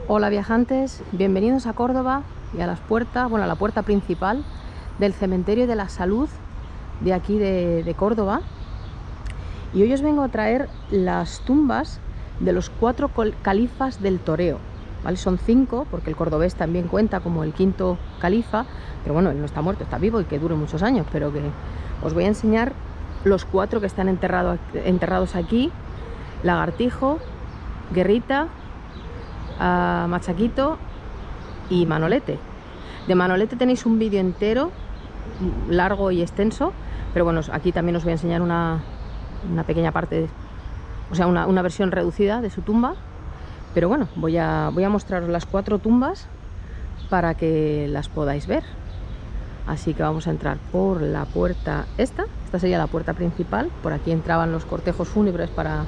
Hola viajantes, bienvenidos a Córdoba y a las puertas, bueno, a la puerta principal del Cementerio de la Salud de aquí de Córdoba. Y hoy os vengo a traer las tumbas de los 4 califas del toreo, ¿vale? Son 5, porque el cordobés también cuenta como el 5.º califa, pero bueno, él no está muerto, está vivo y que dure muchos años, pero que os voy a enseñar los 4 que están enterrados aquí: Lagartijo, Guerrita, Machaquito y Manolete. De Manolete tenéis un vídeo entero, largo y extenso, pero bueno, aquí también os voy a enseñar una pequeña parte, o sea, una versión reducida de su tumba. Pero bueno, voy a mostraros las 4 tumbas para que las podáis ver. Así que vamos a entrar por la puerta esta sería la puerta principal. Por aquí entraban los cortejos fúnebres para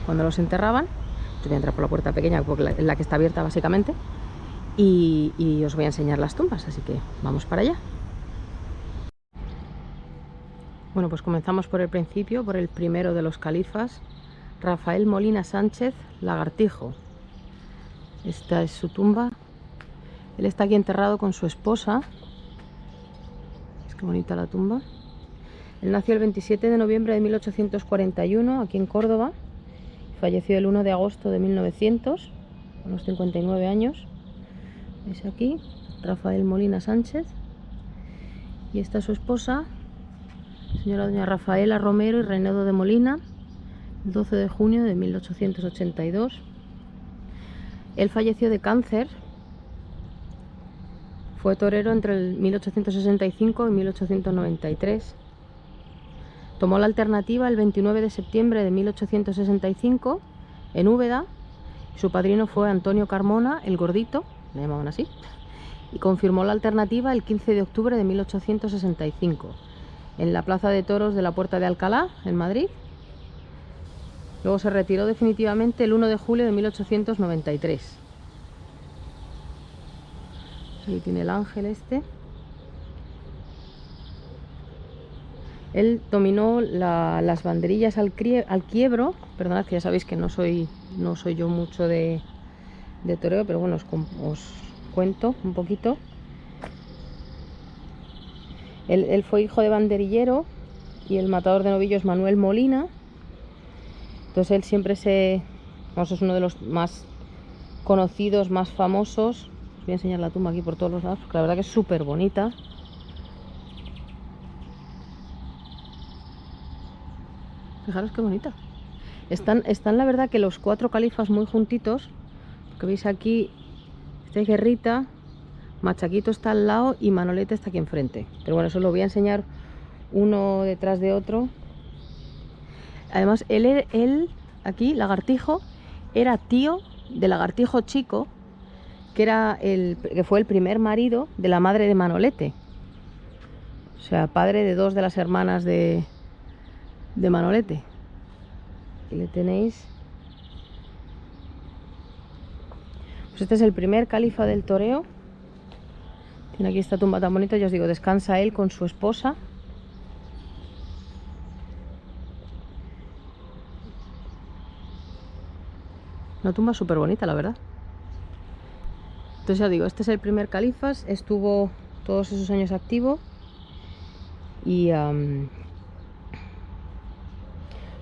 cuando los enterraban. Yo voy a entrar por la puerta pequeña, porque es la que está abierta básicamente, y os voy a enseñar las tumbas, así que vamos para allá. Bueno, pues comenzamos por el principio, por el primero de los califas, Rafael Molina Sánchez, Lagartijo. Esta es su tumba. Él está aquí enterrado con su esposa. Es que bonita la tumba. Él nació el 27 de noviembre de 1841 aquí en Córdoba. Falleció el 1 de agosto de 1900, a los 59 años. ¿Veis aquí? Rafael Molina Sánchez. Y esta es su esposa, señora doña Rafaela Romero y Renedo de Molina, el 12 de junio de 1882. Él falleció de cáncer. Fue torero entre el 1865 y 1893. Tomó la alternativa el 29 de septiembre de 1865 en Úbeda. Su padrino fue Antonio Carmona, el Gordito, le llamaban así, y confirmó la alternativa el 15 de octubre de 1865 en la Plaza de Toros de la Puerta de Alcalá, en Madrid. Luego se retiró definitivamente el 1 de julio de 1893. Ahí tiene el ángel este. Él dominó las banderillas al quiebro. Perdonad, que ya sabéis que no soy yo mucho de toreo, pero bueno, os cuento un poquito. Él fue hijo de banderillero y el matador de novillos Manuel Molina. Entonces él siempre es uno de los más conocidos, más famosos. Os voy a enseñar la tumba aquí por todos los lados, porque la verdad que es súper bonita. Fijaros qué bonita. Están la verdad que los 4 califas muy juntitos, que veis aquí. Esta es Guerrita, Machaquito está al lado y Manolete está aquí enfrente. Pero bueno, eso lo voy a enseñar uno detrás de otro. Además, él aquí, Lagartijo, era tío de Lagartijo Chico, que fue el primer marido de la madre de Manolete. O sea, padre de 2 de las hermanas de Manolete. Aquí le tenéis. Pues este es el primer califa del toreo. Tiene aquí esta tumba tan bonita, ya os digo, descansa él con su esposa. Una tumba súper bonita, la verdad. Entonces ya digo, este es el primer califa, estuvo todos esos años activo y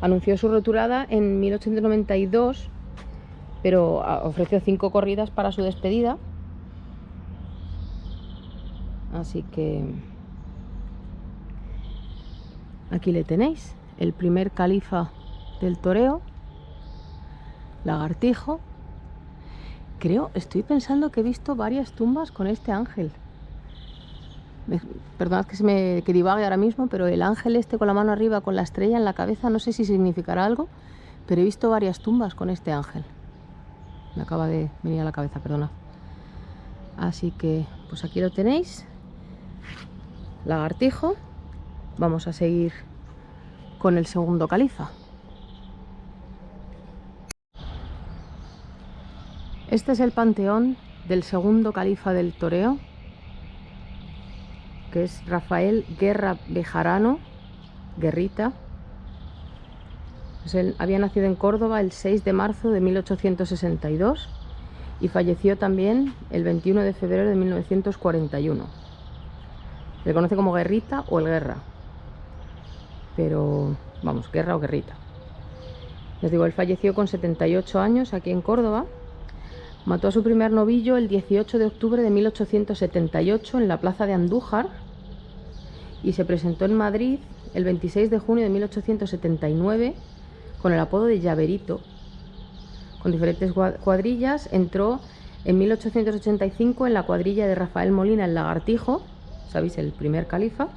anunció su retirada en 1892, pero ofreció 5 corridas para su despedida. Así que aquí le tenéis, el primer califa del toreo, Lagartijo. Estoy pensando que he visto varias tumbas con este ángel. Perdonad que divague ahora mismo, pero el ángel este con la mano arriba, con la estrella en la cabeza, no sé si significará algo, pero he visto varias tumbas con este ángel. Me acaba de venir a la cabeza, perdona. Así que, pues aquí lo tenéis, Lagartijo. Vamos a seguir con el segundo califa. Este es el panteón del segundo califa del toreo, que es Rafael Guerra Bejarano, Guerrita. Pues él había nacido en Córdoba el 6 de marzo de 1862 y falleció también el 21 de febrero de 1941. Se conoce como Guerrita o el Guerra, pero vamos, Guerra o Guerrita. Les digo, él falleció con 78 años aquí en Córdoba. Mató a su primer novillo el 18 de octubre de 1878 en la plaza de Andújar y se presentó en Madrid el 26 de junio de 1879 con el apodo de Llaverito. Con diferentes cuadrillas entró en 1885 en la cuadrilla de Rafael Molina el Lagartijo, ¿sabéis? El primer califa.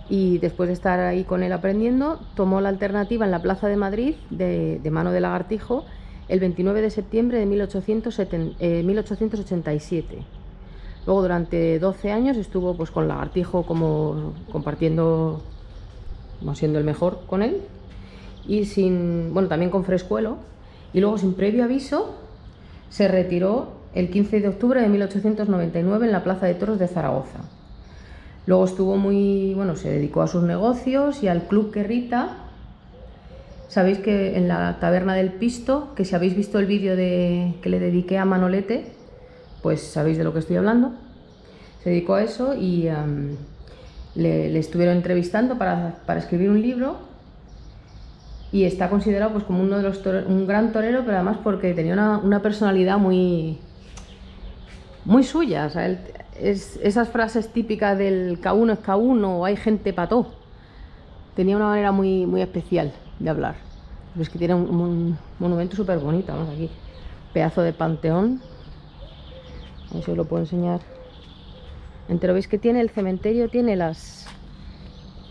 Y después de estar ahí con él aprendiendo, tomó la alternativa en la Plaza de Madrid de mano de Lagartijo el 29 de septiembre de 1887. Luego durante 12 años estuvo pues con Lagartijo como compartiendo, no siendo el mejor con él, y también con Frescuelo, y luego sin previo aviso se retiró el 15 de octubre de 1899 en la Plaza de Toros de Zaragoza. Luego estuvo se dedicó a sus negocios y al Club Guerrita. Sabéis que en la taberna del Pisto, que si habéis visto el vídeo que le dediqué a Manolete, pues sabéis de lo que estoy hablando. Se dedicó a eso y le estuvieron entrevistando para escribir un libro, y está considerado pues como un gran torero, pero además porque tenía una personalidad muy suya. O sea, esas frases típicas del K1 es K1 o hay gente pató, tenía una manera muy especial de hablar. Pero es que tiene un monumento súper bonito, vamos, aquí, pedazo de panteón. A ver si os lo puedo enseñar entero. Veis que tiene el cementerio, tiene las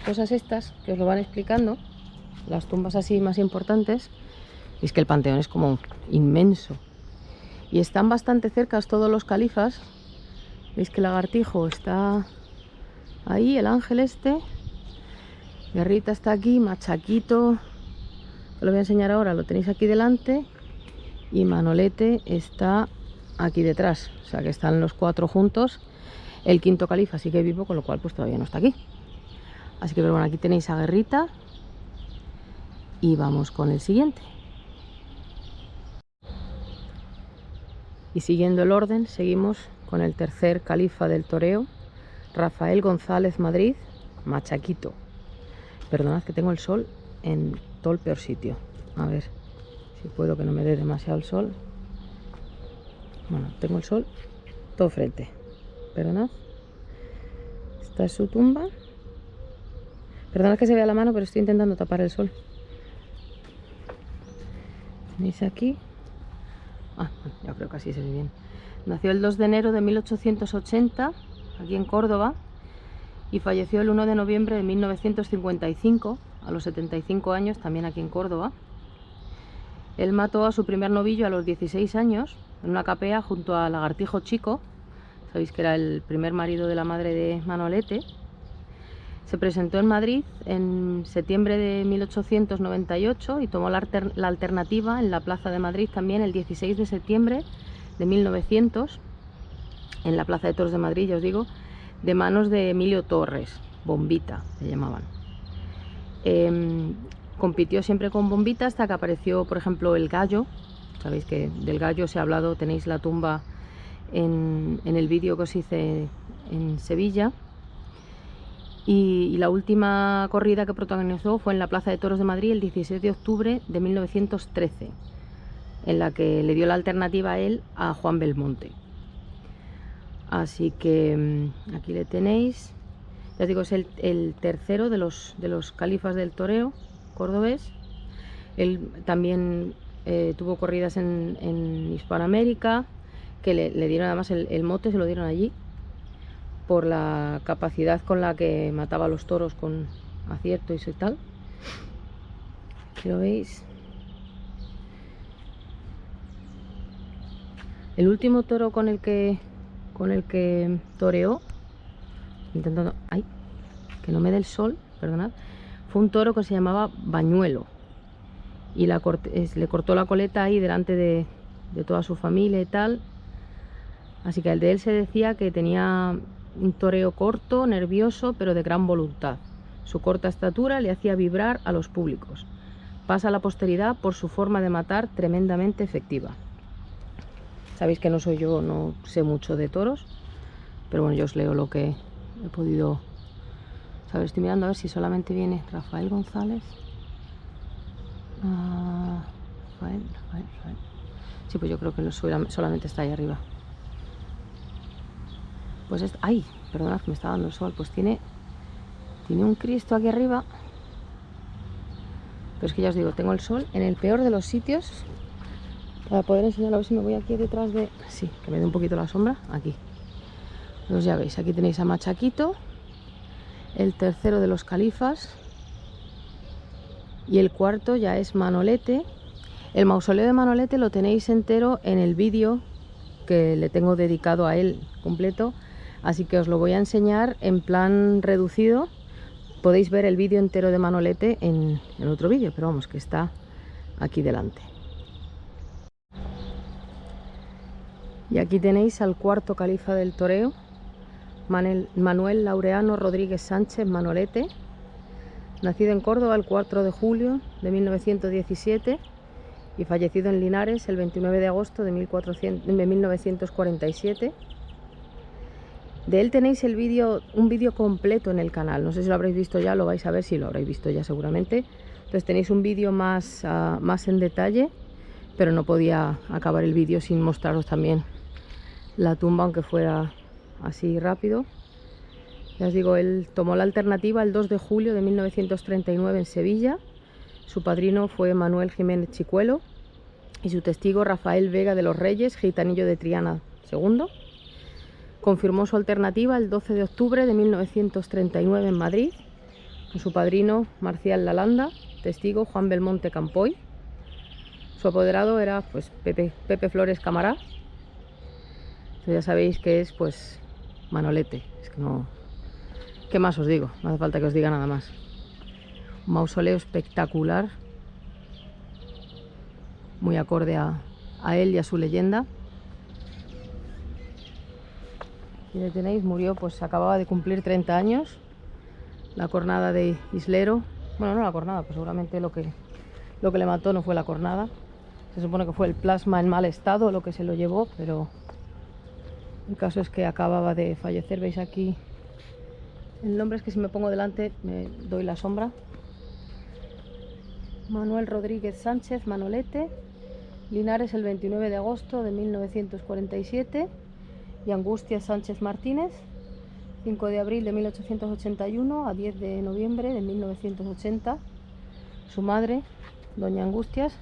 cosas estas que os lo van explicando, las tumbas así más importantes. Veis que el panteón es como inmenso y están bastante cerca todos los califas. Veis que Lagartijo está ahí, el ángel este, Guerrita está aquí, Machaquito, os lo voy a enseñar ahora, lo tenéis aquí delante, y Manolete está aquí detrás, o sea que están los cuatro juntos. El quinto califa sigue vivo, con lo cual pues todavía no está aquí. Así que, pero bueno, aquí tenéis a Guerrita y vamos con el siguiente. Y siguiendo el orden, seguimos con el tercer califa del toreo, Rafael González Madrid, Machaquito. Perdonad que tengo el sol en todo el peor sitio. A ver si puedo que no me dé demasiado el sol. Bueno, tengo el sol todo frente. Perdonad. Esta es su tumba. Perdonad que se vea la mano, pero estoy intentando tapar el sol. ¿Veis aquí? Bueno, ya creo que así se ve bien. Nació el 2 de enero de 1880 aquí en Córdoba y falleció el 1 de noviembre de 1955 a los 75 años, también aquí en Córdoba. Él mató a su primer novillo a los 16 años en una capea junto a Lagartijo Chico. Sabéis que era el primer marido de la madre de Manolete. Se presentó en Madrid en septiembre de 1898 y tomó la alternativa en la Plaza de Madrid también el 16 de septiembre de 1900, en la Plaza de Toros de Madrid, ya os digo, de manos de Emilio Torres, Bombita le llamaban. Compitió siempre con Bombita hasta que apareció, por ejemplo, el Gallo. Sabéis que del Gallo se ha hablado, tenéis la tumba en el vídeo que os hice en Sevilla. Y la última corrida que protagonizó fue en la Plaza de Toros de Madrid el 16 de octubre de 1913, en la que le dio la alternativa a él a Juan Belmonte. Así que aquí le tenéis. Ya os digo, es el tercero de los califas del toreo cordobés. Él también tuvo corridas en Hispanoamérica, que le dieron además el mote, se lo dieron allí, por la capacidad con la que mataba a los toros con acierto y tal. Aquí lo veis. El último toro con el que toreó, intentando que no me dé el sol, perdonad, fue un toro que se llamaba Bañuelo, y le cortó la coleta ahí delante de toda su familia y tal. Así que el de él se decía que tenía un toreo corto, nervioso, pero de gran voluntad. Su corta estatura le hacía vibrar a los públicos. Pasa a la posteridad por su forma de matar tremendamente efectiva. Sabéis que no soy yo, no sé mucho de toros, pero bueno, yo os leo lo que he podido saber. Estoy mirando a ver si solamente viene Rafael González. Rafael. Sí, pues yo creo que solamente está ahí arriba. Pues ¡ay! Perdonad, que me está dando el sol. Pues tiene un Cristo aquí arriba. Pero es que ya os digo, tengo el sol en el peor de los sitios para poder enseñarlo. A ver si me voy aquí detrás de... Sí, que me dé un poquito la sombra. Aquí. Pues ya veis, aquí tenéis a Machaquito, el tercero de los califas. Y el cuarto ya es Manolete. El mausoleo de Manolete lo tenéis entero en el vídeo que le tengo dedicado a él completo. Así que os lo voy a enseñar en plan reducido. Podéis ver el vídeo entero de Manolete en otro vídeo, pero vamos, que está aquí delante. Y aquí tenéis al cuarto califa del toreo, Manuel Laureano Rodríguez Sánchez Manolete, nacido en Córdoba el 4 de julio de 1917 y fallecido en Linares el 29 de agosto de 1947. De él tenéis un vídeo completo en el canal. No sé si lo habréis visto ya, lo vais a ver, si lo habréis visto ya seguramente. Entonces tenéis un vídeo más en detalle, pero no podía acabar el vídeo sin mostraros también la tumba, aunque fuera así rápido. Ya os digo, él tomó la alternativa el 2 de julio de 1939 en Sevilla. Su padrino fue Manuel Jiménez Chicuelo y su testigo Rafael Vega de los Reyes, gitanillo de Triana II. Confirmó su alternativa el 12 de octubre de 1939 en Madrid, con su padrino Marcial Lalanda, testigo Juan Belmonte Campoy. Su apoderado era pues Pepe Flores Camará. Entonces ya sabéis que es pues Manolete. Es que no... ¿Qué más os digo? No hace falta que os diga nada más. Un mausoleo espectacular, muy acorde a él y a su leyenda. Y le tenéis, murió, pues acababa de cumplir 30 años. La cornada de Islero. Bueno, no la cornada, pues seguramente lo que le mató no fue la cornada. Se supone que fue el plasma en mal estado lo que se lo llevó, pero el caso es que acababa de fallecer. Veis aquí el nombre, es que si me pongo delante me doy la sombra. Manuel Rodríguez Sánchez Manolete, Linares el 29 de agosto de 1947. Y Angustias Sánchez Martínez, 5 de abril de 1881 a 10 de noviembre de 1980. Su madre, doña Angustias,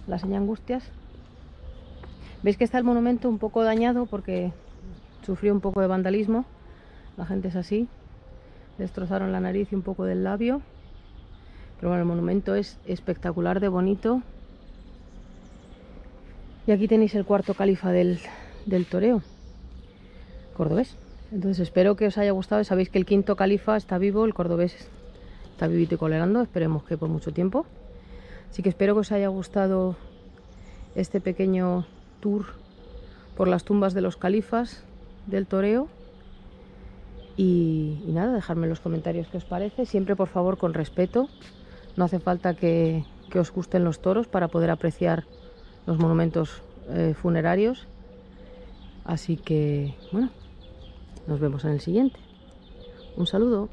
la señora Angustias. Veis que está el monumento un poco dañado porque sufrió un poco de vandalismo. La gente es así, destrozaron la nariz y un poco del labio. Pero bueno, el monumento es espectacular de bonito. Y aquí tenéis el cuarto califa del toreo cordobés. Entonces espero que os haya gustado. Sabéis que el quinto califa está vivo, el cordobés está vivito y coleando, esperemos que por mucho tiempo. Así que espero que os haya gustado este pequeño tour por las tumbas de los califas del toreo. Y nada, dejadme en los comentarios qué os parece, siempre por favor con respeto. No hace falta que os gusten los toros para poder apreciar los monumentos funerarios. Así que bueno, nos vemos en el siguiente. Un saludo.